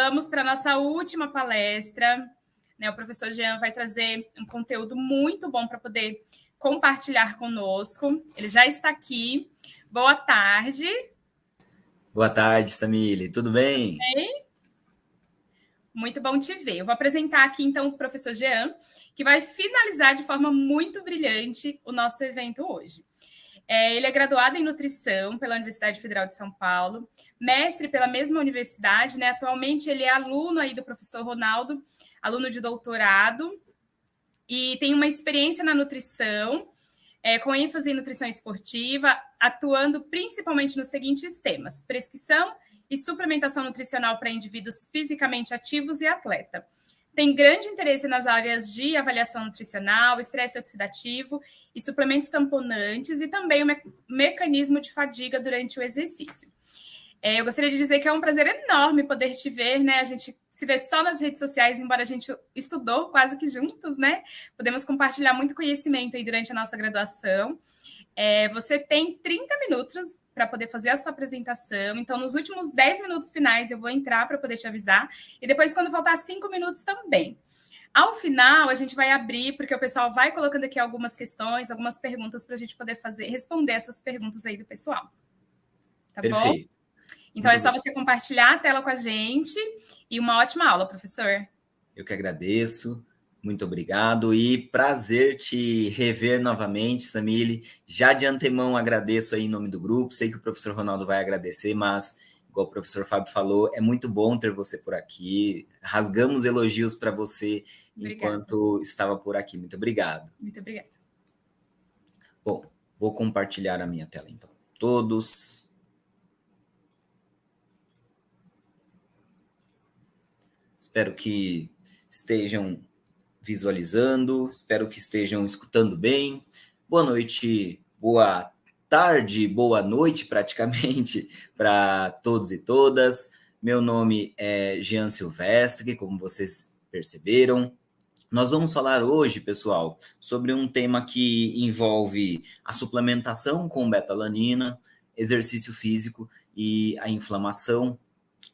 vamos para a nossa última palestra. Né? O professor Jean vai trazer um conteúdo muito bom para poder compartilhar conosco. Ele já está aqui. Boa tarde. Boa tarde, Samile. Tudo bem? Muito bom te ver. Eu vou apresentar aqui, então, o professor Jean, que vai finalizar de forma muito brilhante o nosso evento hoje. Ele é graduado em nutrição pela Universidade Federal de São Paulo, mestre pela mesma universidade, né? Atualmente ele é aluno aí do professor Ronaldo, aluno de doutorado, e tem uma experiência na nutrição, com ênfase em nutrição esportiva, atuando principalmente nos seguintes temas: prescrição e suplementação nutricional para indivíduos fisicamente ativos e atleta. Tem grande interesse nas áreas de avaliação nutricional, estresse oxidativo e suplementos tamponantes, e também o mecanismo de fadiga durante o exercício. Eu gostaria de dizer que é um prazer enorme poder te ver, né? A gente se vê só nas redes sociais, embora a gente estudou quase que juntos, né? Podemos compartilhar muito conhecimento aí durante a nossa graduação. Você tem 30 minutos para poder fazer a sua apresentação. Então, nos últimos 10 minutos finais, eu vou entrar para poder te avisar. E depois, quando faltar 5 minutos também. Ao final, a gente vai abrir, porque o pessoal vai colocando aqui algumas questões, algumas perguntas para a gente poder responder essas perguntas aí do pessoal. Tá Perfeito. Bom? Então, muito é só você compartilhar a tela com a gente. E uma ótima aula, professor. Eu que agradeço. Muito obrigado e prazer te rever novamente, Samile. Já de antemão agradeço aí em nome do grupo, sei que o professor Ronaldo vai agradecer, mas, igual o professor Fábio falou, é muito bom ter você por aqui. Rasgamos elogios para você enquanto estava por aqui. Muito obrigado. Muito obrigada. Bom, vou compartilhar a minha tela, então. Todos. Espero que estejam visualizando, espero que estejam escutando bem. Boa noite, boa tarde, boa noite praticamente para todos e todas. Meu nome é Jean Silvestre, como vocês perceberam. Nós vamos falar hoje, pessoal, sobre um tema que envolve a suplementação com betalanina, exercício físico e a inflamação.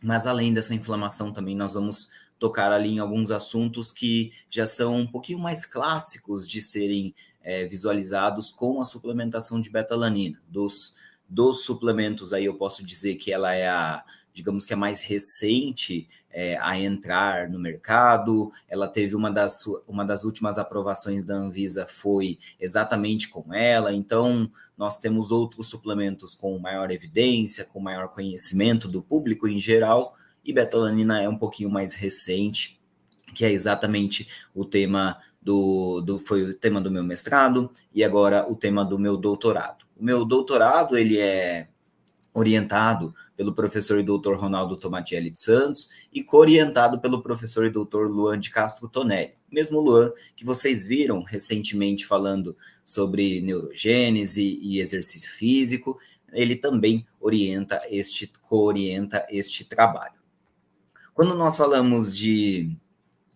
Mas além dessa inflamação também nós vamos tocar ali em alguns assuntos que já são um pouquinho mais clássicos de serem visualizados com a suplementação de betalanina. Dos suplementos aí eu posso dizer que ela é digamos que a mais recente a entrar no mercado. Ela teve uma das últimas aprovações da Anvisa foi exatamente com ela. Então, nós temos outros suplementos com maior evidência, com maior conhecimento do público em geral, e betalanina é um pouquinho mais recente, que é exatamente o tema foi o tema do meu mestrado e agora o tema do meu doutorado. O meu doutorado, ele é orientado pelo professor e doutor Ronaldo Tomatielli dos Santos e co-orientado pelo professor e doutor Luan de Castro Tonelli. Mesmo Luan que vocês viram recentemente falando sobre neurogênese e exercício físico, ele também co-orienta este trabalho. Quando nós falamos de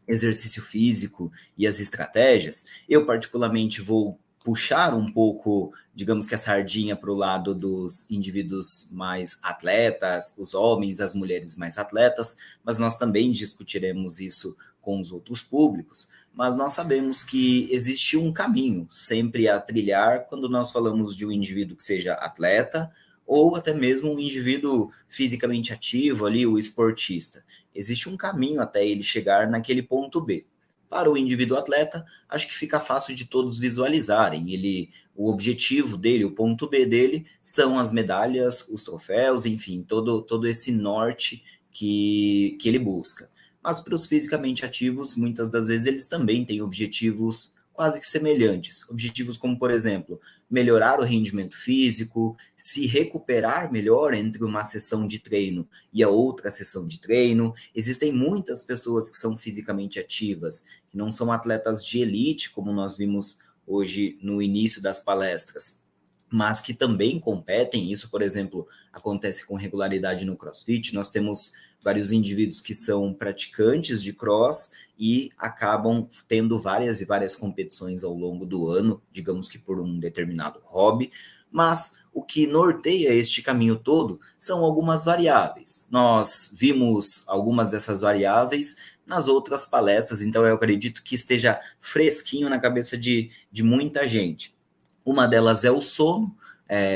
exercício físico e as estratégias, eu particularmente vou puxar um pouco, digamos que a sardinha para o lado dos indivíduos mais atletas, os homens, as mulheres mais atletas, mas nós também discutiremos isso com os outros públicos. Mas nós sabemos que existe um caminho sempre a trilhar quando nós falamos de um indivíduo que seja atleta ou até mesmo um indivíduo fisicamente ativo ali, o esportista. Existe um caminho até ele chegar naquele ponto B. Para o indivíduo atleta, acho que fica fácil de todos visualizarem. O objetivo dele, o ponto B dele, são as medalhas, os troféus, enfim, todo esse norte que ele busca. Mas para os fisicamente ativos, muitas das vezes eles também têm objetivos quase que semelhantes. Objetivos como, por exemplo, melhorar o rendimento físico, se recuperar melhor entre uma sessão de treino e a outra sessão de treino. Existem muitas pessoas que são fisicamente ativas, que não são atletas de elite, como nós vimos hoje no início das palestras, mas que também competem. Isso, por exemplo, acontece com regularidade no CrossFit. Nós temos vários indivíduos que são praticantes de cross e acabam tendo várias e várias competições ao longo do ano, digamos que por um determinado hobby, mas o que norteia este caminho todo são algumas variáveis. Nós vimos algumas dessas variáveis nas outras palestras, então eu acredito que esteja fresquinho na cabeça de muita gente. Uma delas é o sono.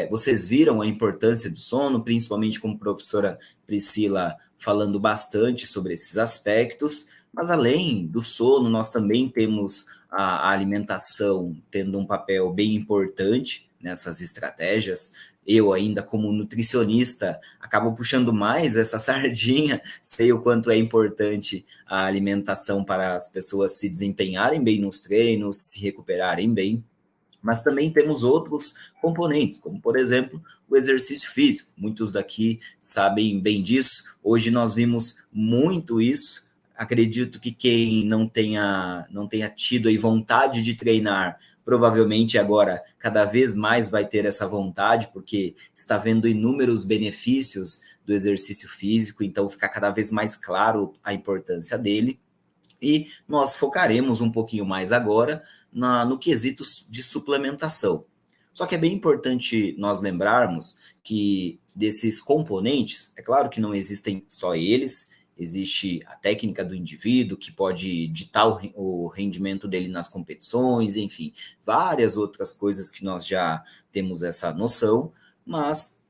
Vocês viram a importância do sono, principalmente como a professora Priscila falando bastante sobre esses aspectos, mas além do sono, nós também temos a alimentação tendo um papel bem importante nessas estratégias. Eu ainda, como nutricionista, acabo puxando mais essa sardinha, sei o quanto é importante a alimentação para as pessoas se desempenharem bem nos treinos, se recuperarem bem, mas também temos outros componentes, como, por exemplo, o exercício físico. Muitos daqui sabem bem disso. Hoje nós vimos muito isso. Acredito que quem não tenha tido aí vontade de treinar, provavelmente agora cada vez mais vai ter essa vontade, porque está vendo inúmeros benefícios do exercício físico, então fica cada vez mais claro a importância dele. E nós focaremos um pouquinho mais agora no quesito de suplementação. Só que é bem importante nós lembrarmos que desses componentes, é claro que não existem só eles, existe a técnica do indivíduo que pode ditar o rendimento dele nas competições, enfim, várias outras coisas que nós já temos essa noção, mas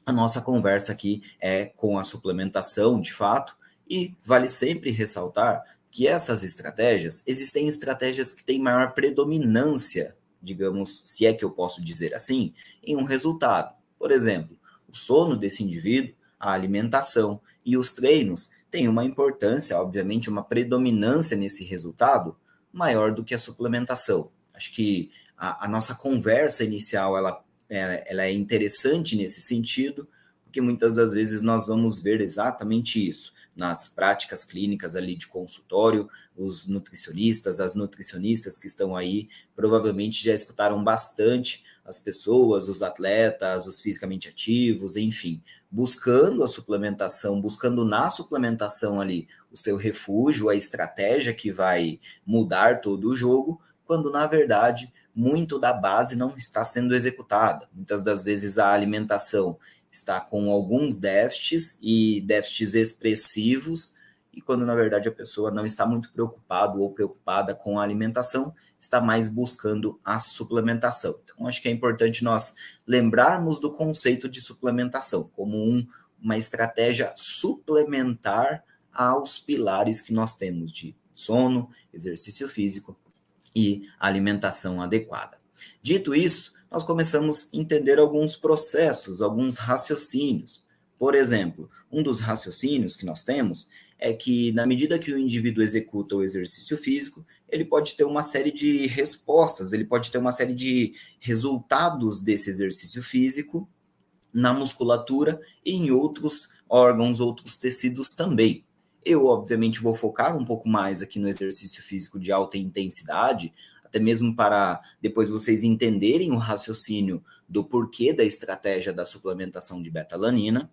a nossa conversa aqui é com a suplementação, de fato, e vale sempre ressaltar que essas estratégias, existem estratégias que têm maior predominância, digamos, se é que eu posso dizer assim, em um resultado. Por exemplo, o sono desse indivíduo, a alimentação e os treinos têm uma importância, obviamente, uma predominância nesse resultado maior do que a suplementação. Acho que a nossa conversa inicial, ela é interessante nesse sentido, porque muitas das vezes nós vamos ver exatamente isso nas práticas clínicas ali de consultório. Os nutricionistas, as nutricionistas que estão aí, provavelmente já escutaram bastante as pessoas, os atletas, os fisicamente ativos, enfim, buscando a suplementação, buscando na suplementação ali o seu refúgio, a estratégia que vai mudar todo o jogo, quando na verdade muito da base não está sendo executada. Muitas das vezes a alimentação está com alguns déficits e déficits expressivos, e quando na verdade a pessoa não está muito preocupada ou preocupada com a alimentação, está mais buscando a suplementação. Então, acho que é importante nós lembrarmos do conceito de suplementação como uma estratégia suplementar aos pilares que nós temos de sono, exercício físico e alimentação adequada. Dito isso, nós começamos a entender alguns processos, alguns raciocínios. Por exemplo, um dos raciocínios que nós temos é que, na medida que o indivíduo executa o exercício físico, ele pode ter uma série de respostas, ele pode ter uma série de resultados desse exercício físico na musculatura e em outros órgãos, outros tecidos também. Eu, obviamente, vou focar um pouco mais aqui no exercício físico de alta intensidade, até mesmo para depois vocês entenderem o raciocínio do porquê da estratégia da suplementação de beta-alanina,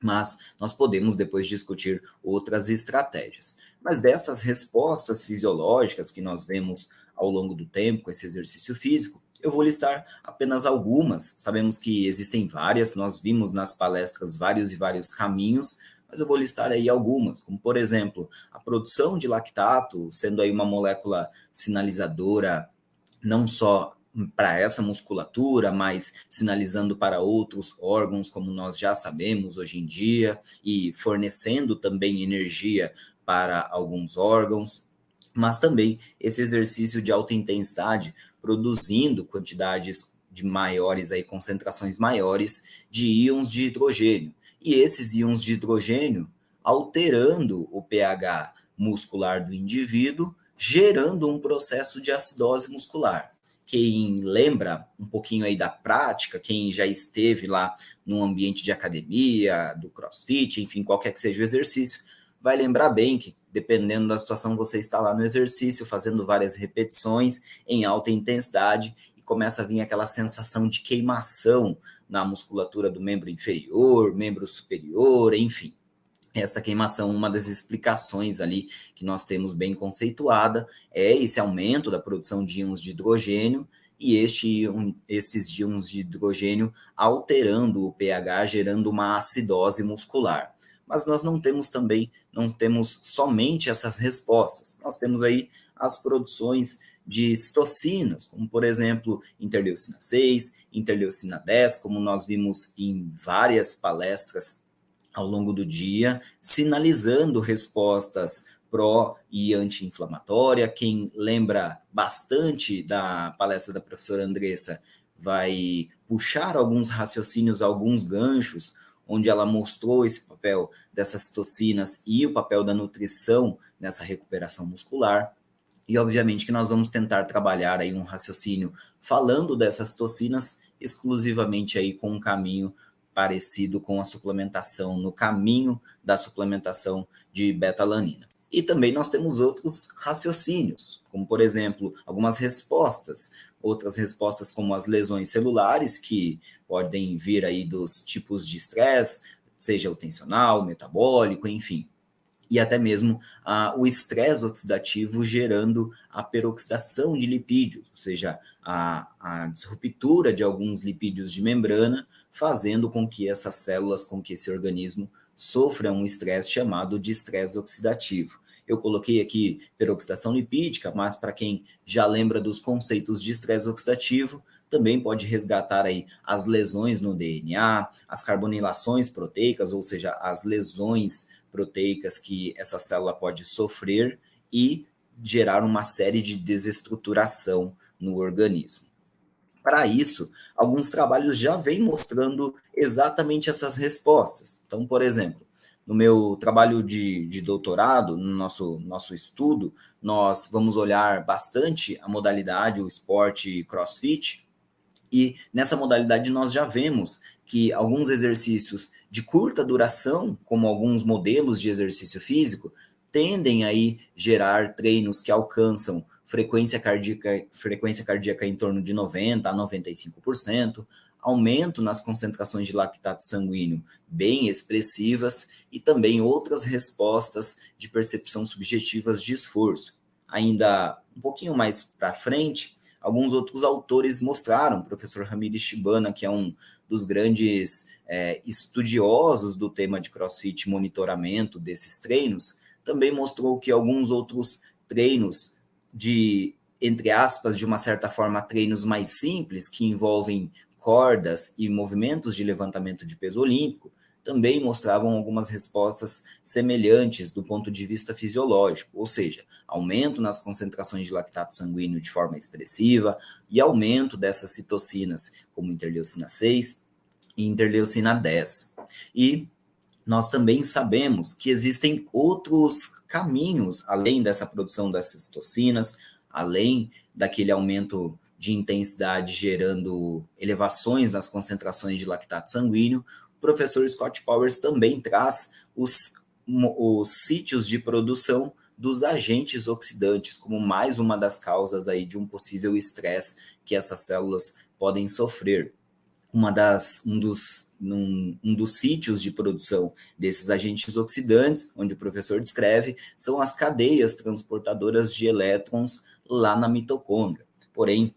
mas nós podemos depois discutir outras estratégias. Mas dessas respostas fisiológicas que nós vemos ao longo do tempo com esse exercício físico, eu vou listar apenas algumas. Sabemos que existem várias, nós vimos nas palestras vários e vários caminhos, mas eu vou listar aí algumas, como, por exemplo, a produção de lactato, sendo aí uma molécula sinalizadora não só para essa musculatura, mas sinalizando para outros órgãos, como nós já sabemos hoje em dia, e fornecendo também energia para alguns órgãos, mas também esse exercício de alta intensidade, produzindo quantidades de maiores, aí, concentrações maiores de íons de hidrogênio. E esses íons de hidrogênio alterando o pH muscular do indivíduo, gerando um processo de acidose muscular. Quem lembra um pouquinho aí da prática, quem já esteve lá no ambiente de academia, do CrossFit, enfim, qualquer que seja o exercício, vai lembrar bem que, dependendo da situação, você está lá no exercício, fazendo várias repetições em alta intensidade, e começa a vir aquela sensação de queimação na musculatura do membro inferior, membro superior, enfim. Esta queimação, uma das explicações ali que nós temos bem conceituada, é esse aumento da produção de íons de hidrogênio, e esses íons de hidrogênio alterando o pH, gerando uma acidose muscular. Mas nós não temos somente essas respostas, nós temos aí as produções de citocinas, como por exemplo, interleucina 6, interleucina 10, como nós vimos em várias palestras ao longo do dia, sinalizando respostas pró e anti-inflamatória. Quem lembra bastante da palestra da professora Andressa vai puxar alguns raciocínios, alguns ganchos, onde ela mostrou esse papel dessas citocinas e o papel da nutrição nessa recuperação muscular. E, obviamente, que nós vamos tentar trabalhar aí um raciocínio falando dessas toxinas exclusivamente aí com um caminho parecido com a suplementação, no caminho da suplementação de beta-alanina. E também nós temos outros raciocínios, como, por exemplo, algumas respostas, outras respostas como as lesões celulares, que podem vir aí dos tipos de estresse, seja o tensional, metabólico, enfim. E até mesmo o estresse oxidativo gerando a peroxidação de lipídios, ou seja, a disruptura de alguns lipídios de membrana, fazendo com que essas células, com que esse organismo sofra um estresse chamado de estresse oxidativo. Eu coloquei aqui peroxidação lipídica, mas para quem já lembra dos conceitos de estresse oxidativo, também pode resgatar aí as lesões no DNA, as carbonilações proteicas, ou seja, as lesões proteicas que essa célula pode sofrer e gerar uma série de desestruturação no organismo. Para isso, alguns trabalhos já vêm mostrando exatamente essas respostas. Então, por exemplo, no meu trabalho de doutorado, no nosso estudo, nós vamos olhar bastante a modalidade, o esporte CrossFit, e nessa modalidade nós já vemos que alguns exercícios de curta duração, como alguns modelos de exercício físico, tendem aí gerar treinos que alcançam frequência cardíaca em torno de 90% a 95%, aumento nas concentrações de lactato sanguíneo bem expressivas e também outras respostas de percepção subjetivas de esforço. Ainda um pouquinho mais para frente, alguns outros autores mostraram, o professor Ramires Shibana, que é um dos grandes estudiosos do tema de CrossFit e monitoramento desses treinos, também mostrou que alguns outros treinos entre aspas, de uma certa forma, treinos mais simples, que envolvem cordas e movimentos de levantamento de peso olímpico, também mostravam algumas respostas semelhantes do ponto de vista fisiológico, ou seja, aumento nas concentrações de lactato sanguíneo de forma expressiva e aumento dessas citocinas, como interleucina 6 e interleucina 10. E nós também sabemos que existem outros caminhos, além dessa produção dessas citocinas, além daquele aumento de intensidade gerando elevações nas concentrações de lactato sanguíneo. O professor Scott Powers também traz os sítios de produção dos agentes oxidantes como mais uma das causas aí de um possível estresse que essas células podem sofrer. Um dos sítios de produção desses agentes oxidantes, onde o professor descreve, são as cadeias transportadoras de elétrons lá na mitocôndria. Porém,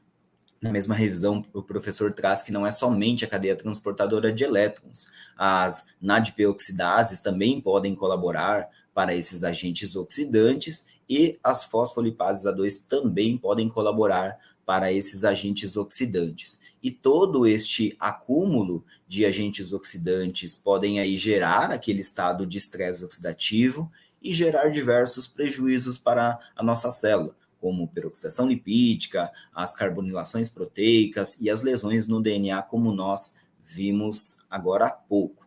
na mesma revisão, o professor traz que não é somente a cadeia transportadora de elétrons. As NADP-oxidases também podem colaborar para esses agentes oxidantes e as fosfolipases A2 também podem colaborar para esses agentes oxidantes. E todo este acúmulo de agentes oxidantes podem aí gerar aquele estado de estresse oxidativo e gerar diversos prejuízos para a nossa célula, como peroxidação lipídica, as carbonilações proteicas e as lesões no DNA, como nós vimos agora há pouco.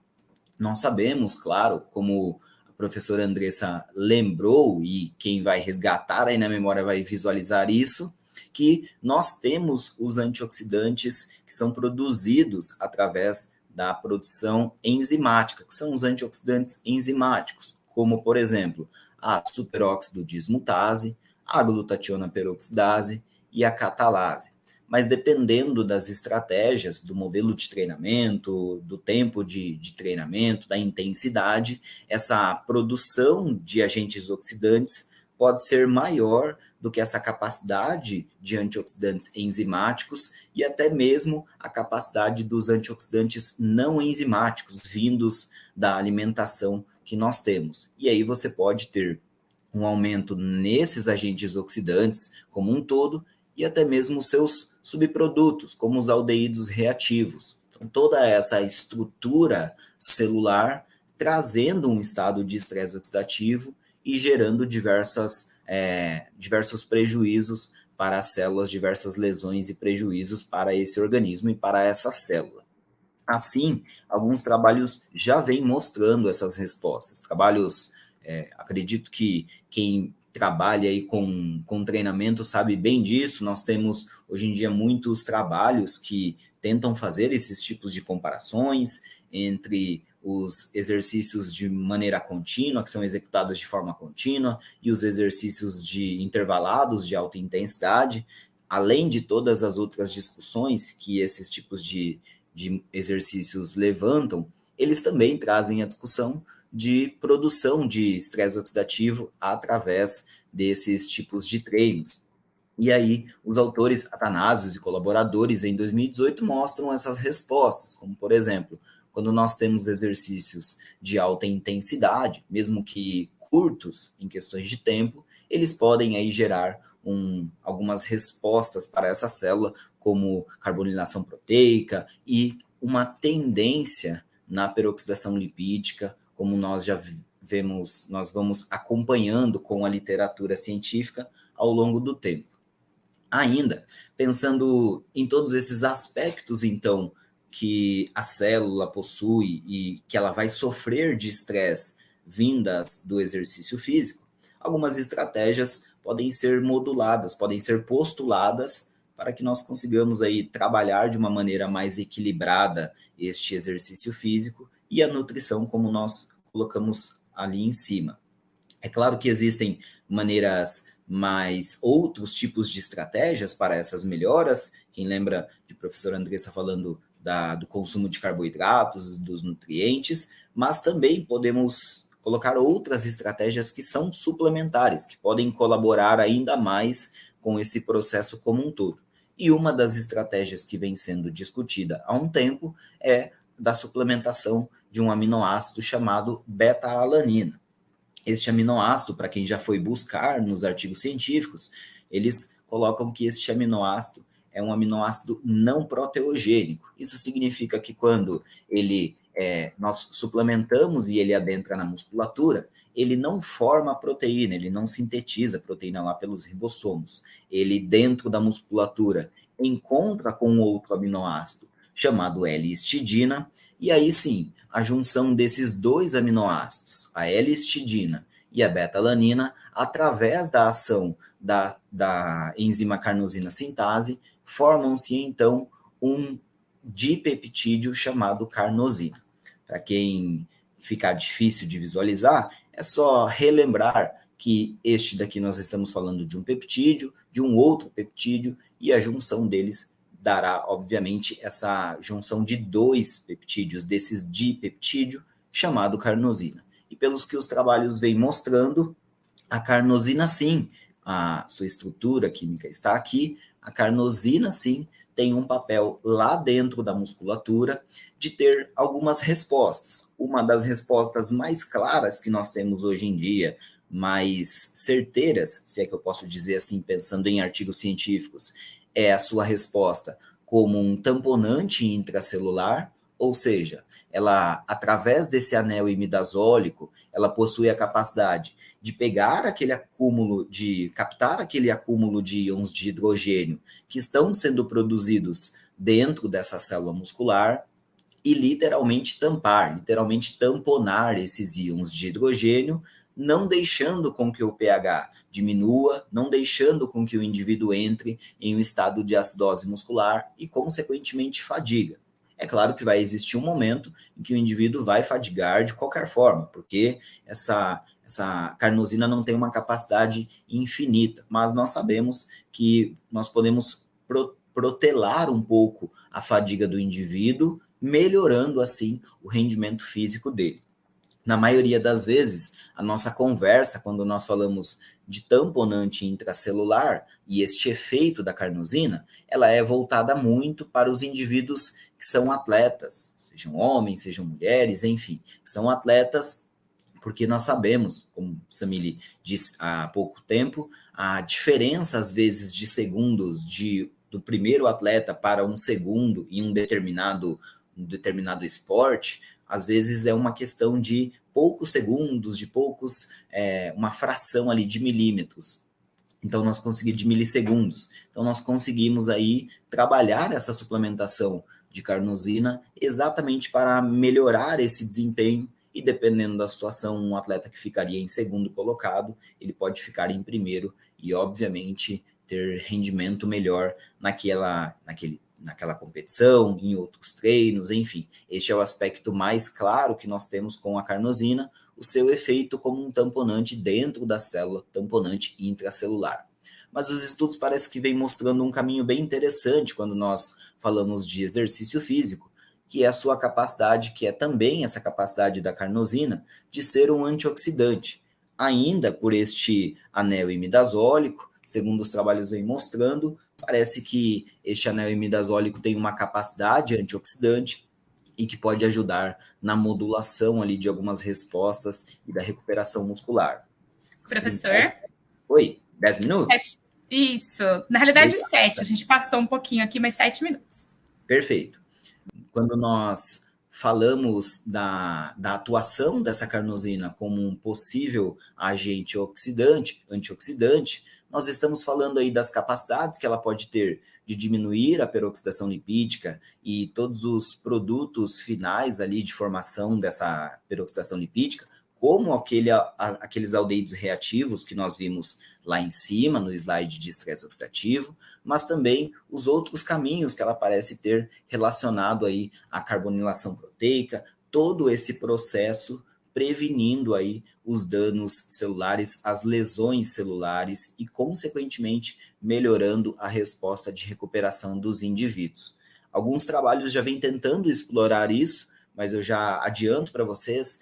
Nós sabemos, claro, como a professora Andressa lembrou, e quem vai resgatar aí na memória vai visualizar isso, que nós temos os antioxidantes que são produzidos através da produção enzimática, que são os antioxidantes enzimáticos, como, por exemplo, a superóxido dismutase, a glutationa peroxidase e a catalase. Mas dependendo das estratégias, do modelo de treinamento, do tempo de treinamento, da intensidade, essa produção de agentes oxidantes pode ser maior do que essa capacidade de antioxidantes enzimáticos e até mesmo a capacidade dos antioxidantes não enzimáticos vindos da alimentação que nós temos. E aí você pode ter um aumento nesses agentes oxidantes como um todo e até mesmo seus subprodutos, como os aldeídos reativos. Então, toda essa estrutura celular trazendo um estado de estresse oxidativo e gerando diversos prejuízos para as células, diversas lesões e prejuízos para esse organismo e para essa célula. Assim, alguns trabalhos já vêm mostrando essas respostas. Trabalhos, acredito que quem trabalha aí com treinamento sabe bem disso. Nós temos, hoje em dia, muitos trabalhos que tentam fazer esses tipos de comparações entre os exercícios de maneira contínua, que são executados de forma contínua, e os exercícios de intervalados de alta intensidade, além de todas as outras discussões que esses tipos de exercícios levantam, eles também trazem a discussão de produção de estresse oxidativo através desses tipos de treinos. E aí, os autores Athanasios e colaboradores, em 2018, mostram essas respostas, como, por exemplo, quando nós temos exercícios de alta intensidade, mesmo que curtos em questões de tempo, eles podem aí gerar algumas respostas para essa célula, como carbonilação proteica e uma tendência na peroxidação lipídica, como nós já vemos, nós vamos acompanhando com a literatura científica ao longo do tempo. Ainda, pensando em todos esses aspectos, então, que a célula possui e que ela vai sofrer de estresse vindas do exercício físico, algumas estratégias podem ser moduladas, podem ser postuladas para que nós consigamos aí trabalhar de uma maneira mais equilibrada este exercício físico e a nutrição, como nós colocamos ali em cima. É claro que existem maneiras outros tipos de estratégias para essas melhoras. Quem lembra de professora Andressa falando do consumo de carboidratos, dos nutrientes, mas também podemos colocar outras estratégias que são suplementares, que podem colaborar ainda mais com esse processo como um todo. E uma das estratégias que vem sendo discutida há um tempo é da suplementação de um aminoácido chamado beta-alanina. Este aminoácido, para quem já foi buscar nos artigos científicos, eles colocam que este aminoácido é um aminoácido não proteogênico. Isso significa que quando nós suplementamos e ele adentra na musculatura, ele não forma proteína, ele não sintetiza proteína lá pelos ribossomos. Ele, dentro da musculatura, encontra com outro aminoácido chamado L-histidina, e aí sim, a junção desses dois aminoácidos, a L-histidina e a beta-alanina, através da ação da enzima carnosina sintase, formam-se então um dipeptídeo chamado carnosina. Para quem ficar difícil de visualizar, é só relembrar que este daqui nós estamos falando de um peptídeo, de um outro peptídeo, e a junção deles dará, obviamente, essa junção de dois peptídeos, desses dipeptídeo, chamado carnosina. E pelos que os trabalhos vêm mostrando, a carnosina, sim, a sua estrutura química está aqui, a carnosina, sim, tem um papel lá dentro da musculatura de ter algumas respostas. Uma das respostas mais claras que nós temos hoje em dia, mais certeiras, se é que eu posso dizer assim, pensando em artigos científicos, é a sua resposta como um tamponante intracelular, ou seja, ela, através desse anel imidazólico, ela possui a capacidade de pegar captar aquele acúmulo de íons de hidrogênio que estão sendo produzidos dentro dessa célula muscular e literalmente tamponar esses íons de hidrogênio, não deixando com que o pH diminua, não deixando com que o indivíduo entre em um estado de acidose muscular e, consequentemente, fadiga. É claro que vai existir um momento em que o indivíduo vai fadigar de qualquer forma, porque essa carnosina não tem uma capacidade infinita, mas nós sabemos que nós podemos protelar um pouco a fadiga do indivíduo, melhorando, assim, o rendimento físico dele. Na maioria das vezes, a nossa conversa, quando nós falamos de tamponante intracelular e este efeito da carnosina, ela é voltada muito para os indivíduos que são atletas, sejam homens, sejam mulheres, enfim, são atletas porque nós sabemos, como Samily disse há pouco tempo, a diferença, às vezes, de segundos do primeiro atleta para um segundo em um determinado esporte, às vezes é uma questão de poucos segundos, uma fração ali de milímetros. Então, nós conseguimos de milissegundos. Então, nós conseguimos aí trabalhar essa suplementação de carnosina exatamente para melhorar esse desempenho e, dependendo da situação, um atleta que ficaria em segundo colocado, ele pode ficar em primeiro e, obviamente, ter rendimento melhor naquela competição, em outros treinos, enfim. Este é o aspecto mais claro que nós temos com a carnosina, o seu efeito como um tamponante dentro da célula, tamponante intracelular. Mas os estudos parecem que vêm mostrando um caminho bem interessante quando nós falamos de exercício físico, que é a sua capacidade, que é também essa capacidade da carnosina, de ser um antioxidante. Ainda por este anel imidazólico, segundo os trabalhos vêm mostrando, parece que este anel imidazólico tem uma capacidade antioxidante e que pode ajudar na modulação ali de algumas respostas e da recuperação muscular. Professor? Oi, 10 minutos? Isso, na realidade 7, a gente passou um pouquinho aqui, mas 7 minutos. Perfeito. Quando nós falamos da atuação dessa carnosina como um possível agente antioxidante, nós estamos falando aí das capacidades que ela pode ter de diminuir a peroxidação lipídica e todos os produtos finais ali de formação dessa peroxidação lipídica, como aqueles aldeídos reativos que nós vimos lá em cima, no slide de estresse oxidativo, mas também os outros caminhos que ela parece ter relacionado aí à carbonilação proteica, todo esse processo prevenindo aí os danos celulares, as lesões celulares e, consequentemente, melhorando a resposta de recuperação dos indivíduos. Alguns trabalhos já vêm tentando explorar isso, mas eu já adianto para vocês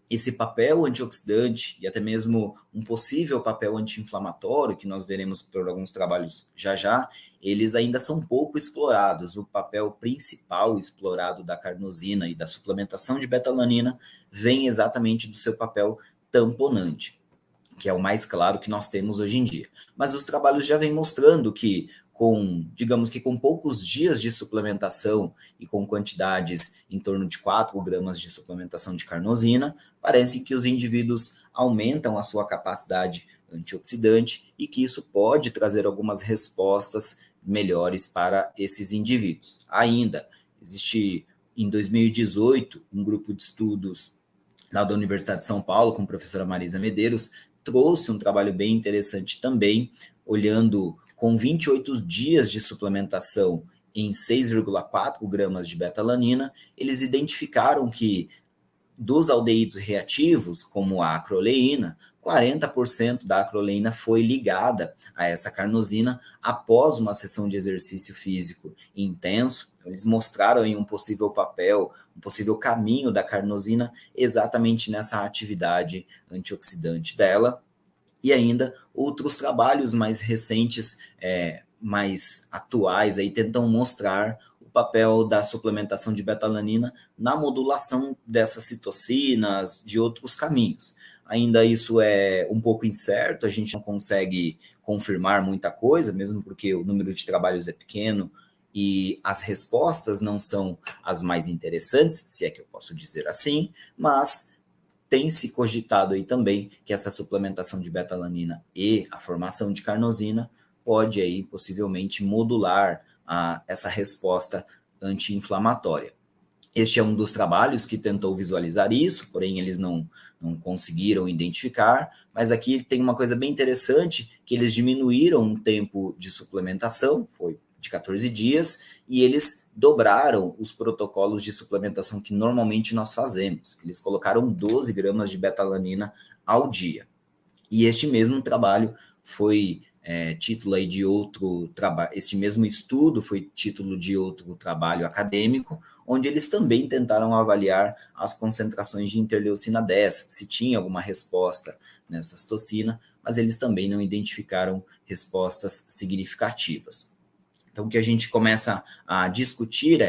esse papel antioxidante e até mesmo um possível papel anti-inflamatório, que nós veremos por alguns trabalhos já, eles ainda são pouco explorados. O papel principal explorado da carnosina e da suplementação de betalanina vem exatamente do seu papel tamponante, que é o mais claro que nós temos hoje em dia. Mas os trabalhos já vêm mostrando que digamos que com poucos dias de suplementação e com quantidades em torno de 4 gramas de suplementação de carnosina, parece que os indivíduos aumentam a sua capacidade antioxidante e que isso pode trazer algumas respostas melhores para esses indivíduos. Ainda, existe em 2018 um grupo de estudos lá da Universidade de São Paulo, com a professora Marisa Medeiros, trouxe um trabalho bem interessante também, olhando com 28 dias de suplementação em 6,4 gramas de betalanina, eles identificaram que dos aldeídos reativos, como a acroleína, 40% da acroleína foi ligada a essa carnosina após uma sessão de exercício físico intenso. Eles mostraram aí um possível papel, um possível caminho da carnosina exatamente nessa atividade antioxidante dela. E ainda outros trabalhos mais recentes, mais atuais, aí tentam mostrar o papel da suplementação de betalanina na modulação dessas citocinas, de outros caminhos. Ainda isso é um pouco incerto, a gente não consegue confirmar muita coisa, mesmo porque o número de trabalhos é pequeno e as respostas não são as mais interessantes, se é que eu posso dizer assim, mas tem se cogitado aí também que essa suplementação de betalanina e a formação de carnosina pode aí possivelmente modular essa resposta anti-inflamatória. Este é um dos trabalhos que tentou visualizar isso, porém eles não conseguiram identificar, mas aqui tem uma coisa bem interessante, que eles diminuíram o tempo de suplementação, foi de 14 dias, e eles dobraram os protocolos de suplementação que normalmente nós fazemos. Eles colocaram 12 gramas de betalanina ao dia. E este mesmo trabalho foi título aí de outro trabalho, esse mesmo estudo foi título de outro trabalho acadêmico, onde eles também tentaram avaliar as concentrações de interleucina 10, se tinha alguma resposta nessa citocina, mas eles também não identificaram respostas significativas. Então, o que a gente começa a discutir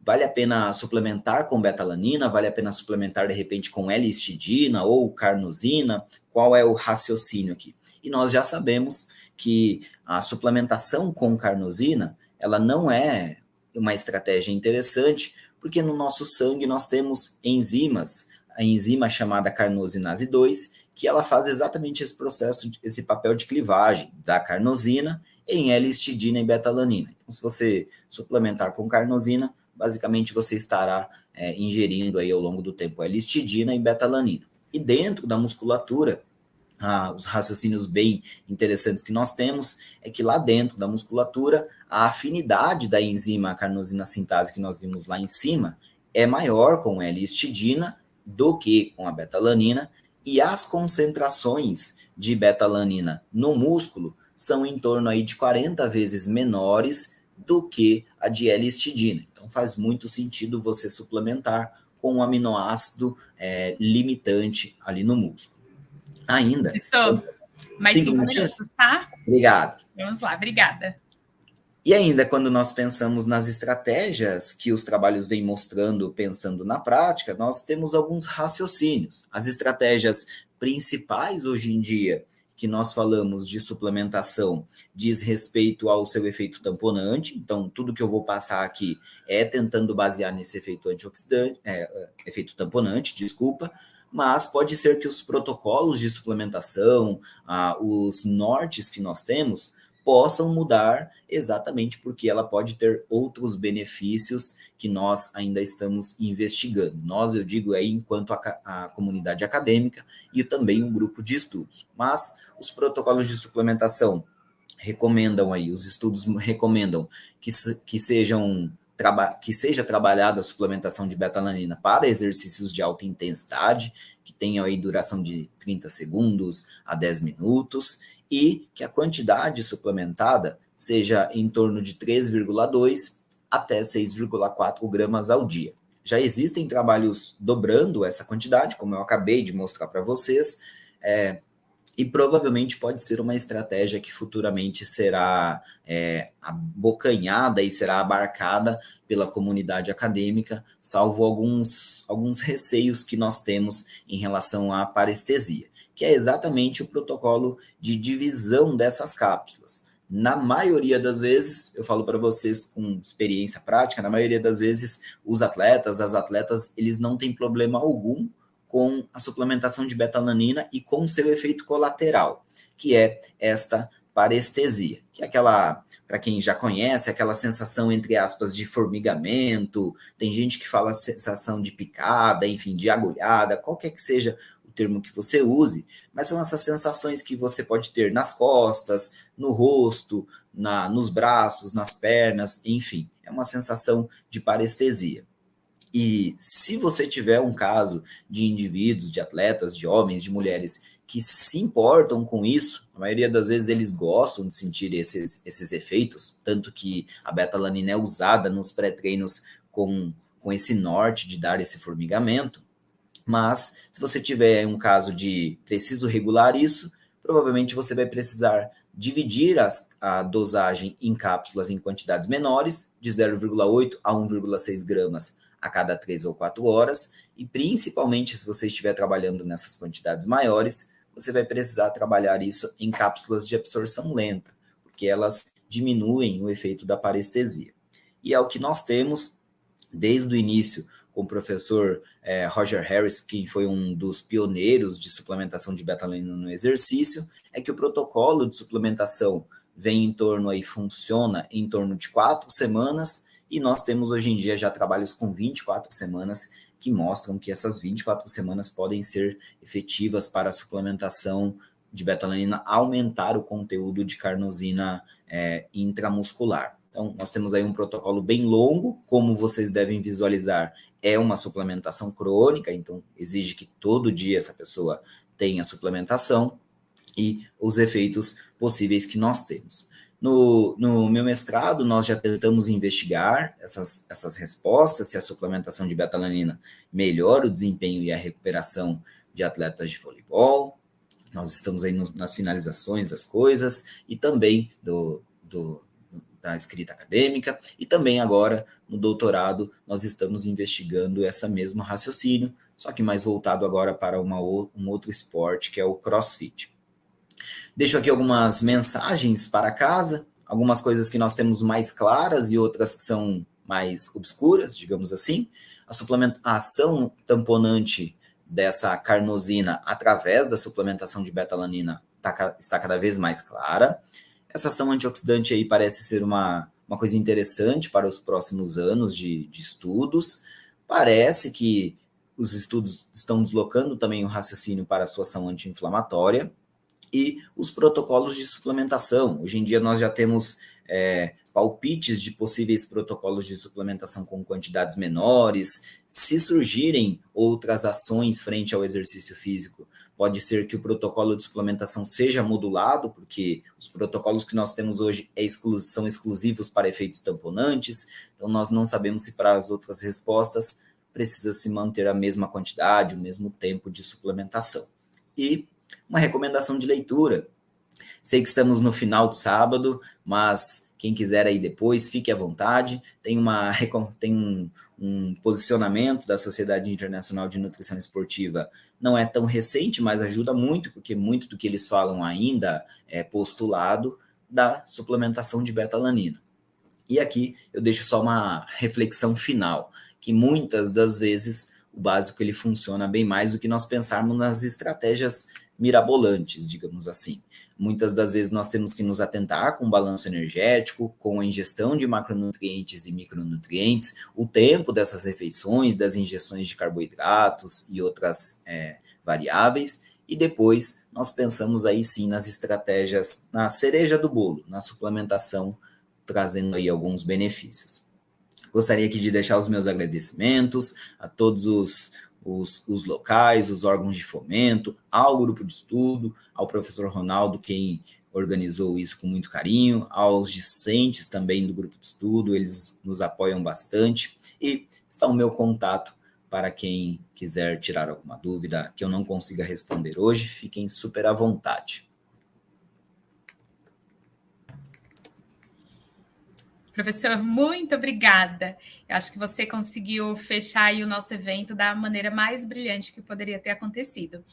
vale a pena suplementar com betalanina, vale a pena suplementar, de repente, com L-histidina ou carnosina? Qual é o raciocínio aqui? E nós já sabemos que a suplementação com carnosina, ela não é uma estratégia interessante, porque no nosso sangue nós temos enzimas, a enzima chamada carnosinase 2, que ela faz exatamente esse processo, esse papel de clivagem da carnosina em L-histidina e betalanina. Então, se você suplementar com carnosina, basicamente você estará ingerindo aí ao longo do tempo L-histidina e betalanina. E dentro da musculatura, os raciocínios bem interessantes que nós temos é que lá dentro da musculatura, a afinidade da enzima carnosina sintase que nós vimos lá em cima é maior com L-histidina do que com a betalanina, e as concentrações de betalanina no músculo são em torno aí de 40 vezes menores do que a de L-histidina. Então faz muito sentido você suplementar com um aminoácido limitante ali no músculo. Ainda. Professor, mais 5 minutos, tá? Obrigado. Vamos lá, obrigada. E ainda quando nós pensamos nas estratégias que os trabalhos vêm mostrando, pensando na prática, nós temos alguns raciocínios. As estratégias principais hoje em dia que nós falamos de suplementação diz respeito ao seu efeito tamponante. Então, tudo que eu vou passar aqui é tentando basear nesse efeito antioxidante, efeito tamponante, desculpa, mas pode ser que os protocolos de suplementação, os nortes que nós temos, possam mudar exatamente porque ela pode ter outros benefícios que nós ainda estamos investigando. Nós, eu digo aí, enquanto a comunidade acadêmica e também um grupo de estudos. Mas os protocolos de suplementação recomendam aí, os estudos recomendam que seja trabalhada a suplementação de betalanina para exercícios de alta intensidade, que tenham aí duração de 30 segundos a 10 minutos, e que a quantidade suplementada seja em torno de 3,2 até 6,4 gramas ao dia. Já existem trabalhos dobrando essa quantidade, como eu acabei de mostrar para vocês, e provavelmente pode ser uma estratégia que futuramente será abocanhada e será abarcada pela comunidade acadêmica, salvo alguns receios que nós temos em relação à parestesia, que é exatamente o protocolo de divisão dessas cápsulas. Na maioria das vezes, eu falo para vocês com experiência prática, na maioria das vezes, as atletas, eles não têm problema algum com a suplementação de betalanina e com seu efeito colateral, que é esta parestesia, que é aquela, para quem já conhece, aquela sensação, entre aspas, de formigamento, tem gente que fala sensação de picada, enfim, de agulhada, qualquer que seja o termo que você use, mas são essas sensações que você pode ter nas costas, no rosto, nos braços, nas pernas, enfim, é uma sensação de parestesia. E se você tiver um caso de indivíduos, de atletas, de homens, de mulheres que se importam com isso, a maioria das vezes eles gostam de sentir esses efeitos, tanto que a betalanina é usada nos pré-treinos com esse norte de dar esse formigamento. Mas se você tiver um caso de preciso regular isso, provavelmente você vai precisar dividir a dosagem em cápsulas em quantidades menores, de 0,8 a 1,6 gramas a cada 3 ou 4 horas, e principalmente se você estiver trabalhando nessas quantidades maiores, você vai precisar trabalhar isso em cápsulas de absorção lenta, porque elas diminuem o efeito da parestesia. E é o que nós temos desde o início com o professor Roger Harris, que foi um dos pioneiros de suplementação de betalanina no exercício, é que o protocolo de suplementação funciona em torno de 4 semanas, e nós temos hoje em dia já trabalhos com 24 semanas que mostram que essas 24 semanas podem ser efetivas para a suplementação de betalanina, aumentar o conteúdo de carnosina intramuscular. Então, nós temos aí um protocolo bem longo, como vocês devem visualizar, é uma suplementação crônica, então exige que todo dia essa pessoa tenha suplementação, e os efeitos possíveis que nós temos. No meu mestrado, nós já tentamos investigar essas respostas, se a suplementação de beta-alanina melhora o desempenho e a recuperação de atletas de voleibol. Nós estamos aí nas finalizações das coisas e também da escrita acadêmica, e também agora, no doutorado, nós estamos investigando esse mesmo raciocínio, só que mais voltado agora para um outro esporte, que é o CrossFit. Deixo aqui algumas mensagens para casa, algumas coisas que nós temos mais claras e outras que são mais obscuras, digamos assim. A suplementação tamponante dessa carnosina através da suplementação de beta-alanina está cada vez mais clara. Essa ação antioxidante aí parece ser uma coisa interessante para os próximos anos de estudos. Parece que os estudos estão deslocando também o raciocínio para a sua ação anti-inflamatória. E os protocolos de suplementação. Hoje em dia nós já temos palpites de possíveis protocolos de suplementação com quantidades menores. Se surgirem outras ações frente ao exercício físico, pode ser que o protocolo de suplementação seja modulado, porque os protocolos que nós temos hoje são exclusivos para efeitos tamponantes, então nós não sabemos se para as outras respostas precisa se manter a mesma quantidade, o mesmo tempo de suplementação. E uma recomendação de leitura. Sei que estamos no final do sábado, mas quem quiser aí depois, fique à vontade. Tem um posicionamento da Sociedade Internacional de Nutrição Esportiva, não é tão recente, mas ajuda muito, porque muito do que eles falam ainda é postulado da suplementação de beta-alanina. E aqui eu deixo só uma reflexão final, que muitas das vezes o básico ele funciona bem mais do que nós pensarmos nas estratégias mirabolantes, digamos assim. Muitas das vezes nós temos que nos atentar com o balanço energético, com a ingestão de macronutrientes e micronutrientes, o tempo dessas refeições, das ingestões de carboidratos e outras variáveis, e depois nós pensamos aí sim nas estratégias, na cereja do bolo, na suplementação, trazendo aí alguns benefícios. Gostaria aqui de deixar os meus agradecimentos a todos os locais, os órgãos de fomento, ao grupo de estudo, ao professor Ronaldo, quem organizou isso com muito carinho, aos discentes também do grupo de estudo, eles nos apoiam bastante, e está o meu contato para quem quiser tirar alguma dúvida que eu não consiga responder hoje, fiquem super à vontade. Professor, muito obrigada. Eu acho que você conseguiu fechar aí o nosso evento da maneira mais brilhante que poderia ter acontecido.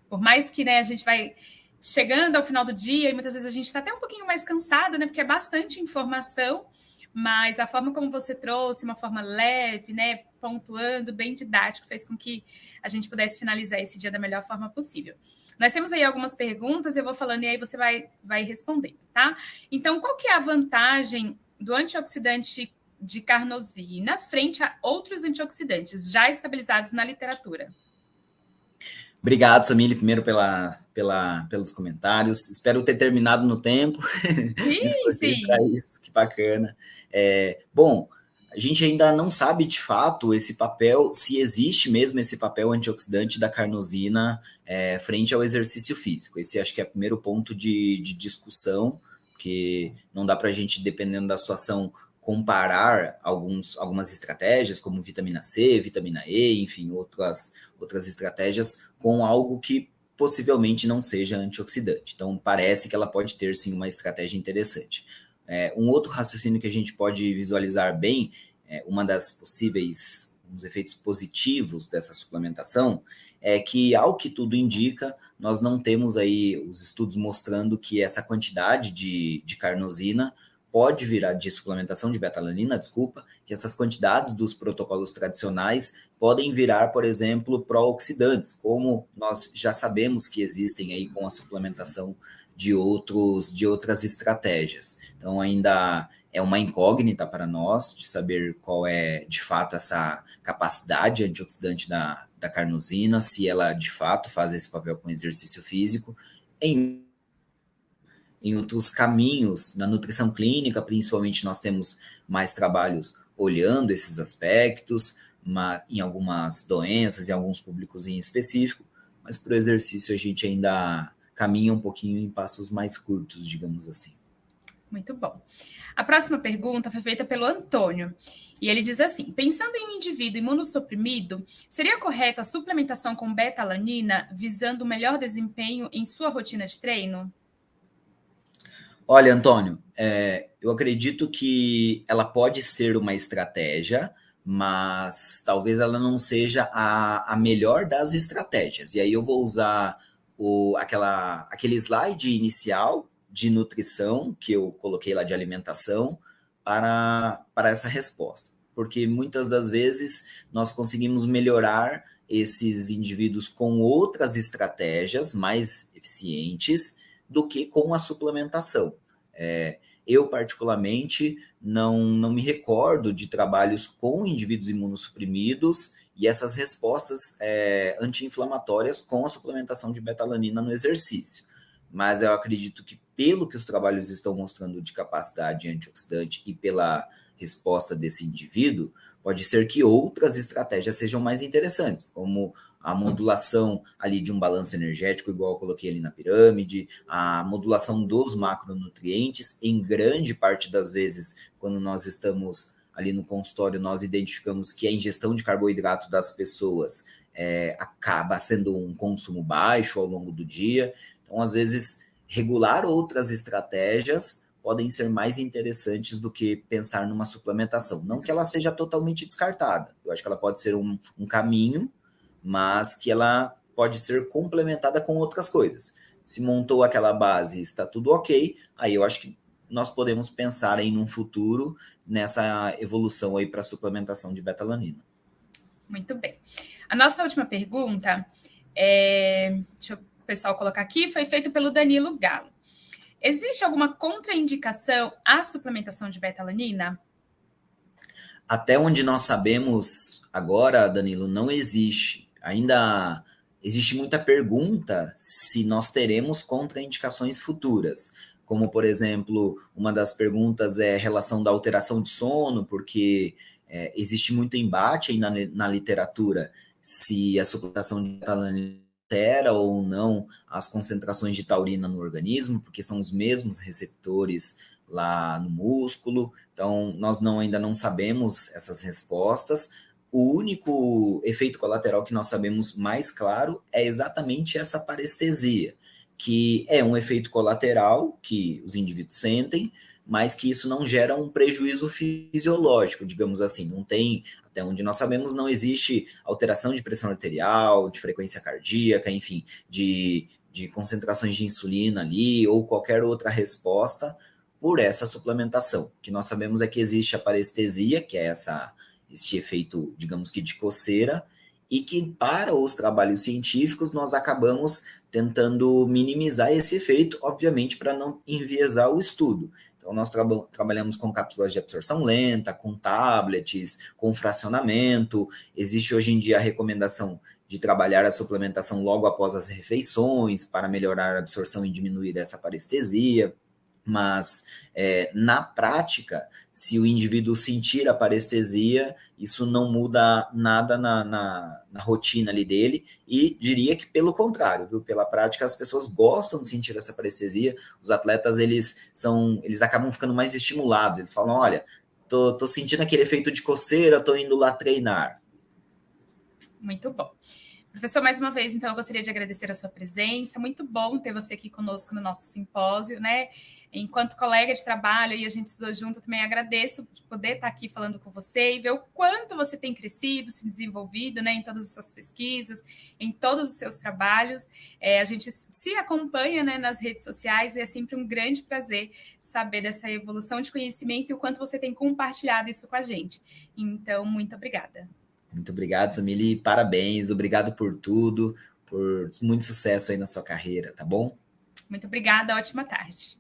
Por mais que a gente vai chegando ao final do dia e muitas vezes a gente está até um pouquinho mais cansado, porque é bastante informação, mas a forma como você trouxe, uma forma leve, pontuando, bem didático, fez com que a gente pudesse finalizar esse dia da melhor forma possível. Nós temos aí algumas perguntas, eu vou falando e aí você vai respondendo, tá? Então, qual que é a vantagem do antioxidante de carnosina frente a outros antioxidantes já estabilizados na literatura? Obrigado, Samile, primeiro pelos comentários. Espero ter terminado no tempo. Sim. Para isso, que bacana. Bom, a gente ainda não sabe de fato esse papel, se existe mesmo esse papel antioxidante da carnosina frente ao exercício físico. Esse acho que é o primeiro ponto de discussão, porque não dá para a gente, dependendo da situação, comparar algumas estratégias, como vitamina C, vitamina E, enfim, outras estratégias, com algo que possivelmente não seja antioxidante. Então, parece que ela pode ter, sim, uma estratégia interessante. Um outro raciocínio que a gente pode visualizar bem, uma das possíveis efeitos positivos dessa suplementação, é que, ao que tudo indica, nós não temos aí os estudos mostrando que essa quantidade de carnosina pode virar, de suplementação de beta-alanina, desculpa, que essas quantidades dos protocolos tradicionais podem virar, por exemplo, pró-oxidantes, como nós já sabemos que existem aí com a suplementação de outras estratégias. Então, ainda é uma incógnita para nós de saber qual é, de fato, essa capacidade antioxidante da carnosina, se ela, de fato, faz esse papel com exercício físico. Em outros caminhos, na nutrição clínica, principalmente, nós temos mais trabalhos olhando esses aspectos, em algumas doenças, em alguns públicos em específico, mas para o exercício a gente ainda caminha um pouquinho em passos mais curtos, digamos assim. Muito bom. A próxima pergunta foi feita pelo Antônio. E ele diz assim: pensando em um indivíduo imunossuprimido, seria correta a suplementação com beta-alanina visando o melhor desempenho em sua rotina de treino? Olha, Antônio, eu acredito que ela pode ser uma estratégia, mas talvez ela não seja a melhor das estratégias. E aí eu vou usar aquele slide inicial de nutrição que eu coloquei lá de alimentação para essa resposta. Porque muitas das vezes nós conseguimos melhorar esses indivíduos com outras estratégias mais eficientes do que com a suplementação. Eu, particularmente, não me recordo de trabalhos com indivíduos imunossuprimidos e essas respostas anti-inflamatórias com a suplementação de beta-alanina no exercício. Mas eu acredito que, pelo que os trabalhos estão mostrando de capacidade antioxidante e pela resposta desse indivíduo, pode ser que outras estratégias sejam mais interessantes, como a modulação ali de um balanço energético, igual eu coloquei ali na pirâmide, a modulação dos macronutrientes, em grande parte das vezes, quando nós estamos ali no consultório, nós identificamos que a ingestão de carboidrato das pessoas acaba sendo um consumo baixo ao longo do dia. Então, às vezes, regular outras estratégias podem ser mais interessantes do que pensar numa suplementação. Não que ela seja totalmente descartada. Eu acho que ela pode ser um caminho, mas que ela pode ser complementada com outras coisas. Se montou aquela base, está tudo ok, aí eu acho que nós podemos pensar em um futuro nessa evolução aí para a suplementação de beta-alanina. Muito bem. A nossa última pergunta, deixa o pessoal colocar aqui, foi feita pelo Danilo Galo. Existe alguma contraindicação à suplementação de beta-alanina? Até onde nós sabemos agora, Danilo, não existe. Ainda existe muita pergunta se nós teremos contraindicações futuras. Como, por exemplo, uma das perguntas é a relação da alteração de sono, porque existe muito embate aí na literatura se a suplementação de beta-alanina altera ou não as concentrações de taurina no organismo, porque são os mesmos receptores lá no músculo. Então, nós ainda não sabemos essas respostas. O único efeito colateral que nós sabemos mais claro é exatamente essa parestesia, que é um efeito colateral que os indivíduos sentem, mas que isso não gera um prejuízo fisiológico, digamos assim. Não tem, até onde nós sabemos, não existe alteração de pressão arterial, de frequência cardíaca, enfim, de concentrações de insulina ali, ou qualquer outra resposta por essa suplementação. O que nós sabemos é que existe a parestesia, que é este efeito, digamos que de coceira, e que para os trabalhos científicos nós acabamos tentando minimizar esse efeito, obviamente para não enviesar o estudo. Então nós trabalhamos com cápsulas de absorção lenta, com tablets, com fracionamento. Existe hoje em dia a recomendação de trabalhar a suplementação logo após as refeições para melhorar a absorção e diminuir essa parestesia. Mas na prática, se o indivíduo sentir a parestesia, isso não muda nada na rotina ali dele, e diria que pelo contrário, viu? Pela prática, as pessoas gostam de sentir essa parestesia. Os atletas, eles acabam ficando mais estimulados, eles falam, olha, tô sentindo aquele efeito de coceira, tô indo lá treinar. Muito bom. Professor, mais uma vez, então, eu gostaria de agradecer a sua presença. Muito bom ter você aqui conosco no nosso simpósio, né? Enquanto colega de trabalho e a gente estudou junto, eu também agradeço de poder estar aqui falando com você e ver o quanto você tem crescido, se desenvolvido, né, em todas as suas pesquisas, em todos os seus trabalhos. A gente se acompanha, né, nas redes sociais e é sempre um grande prazer saber dessa evolução de conhecimento e o quanto você tem compartilhado isso com a gente. Então, muito obrigada. Muito obrigado, Samili. Parabéns, obrigado por tudo, por muito sucesso aí na sua carreira, tá bom? Muito obrigada, ótima tarde.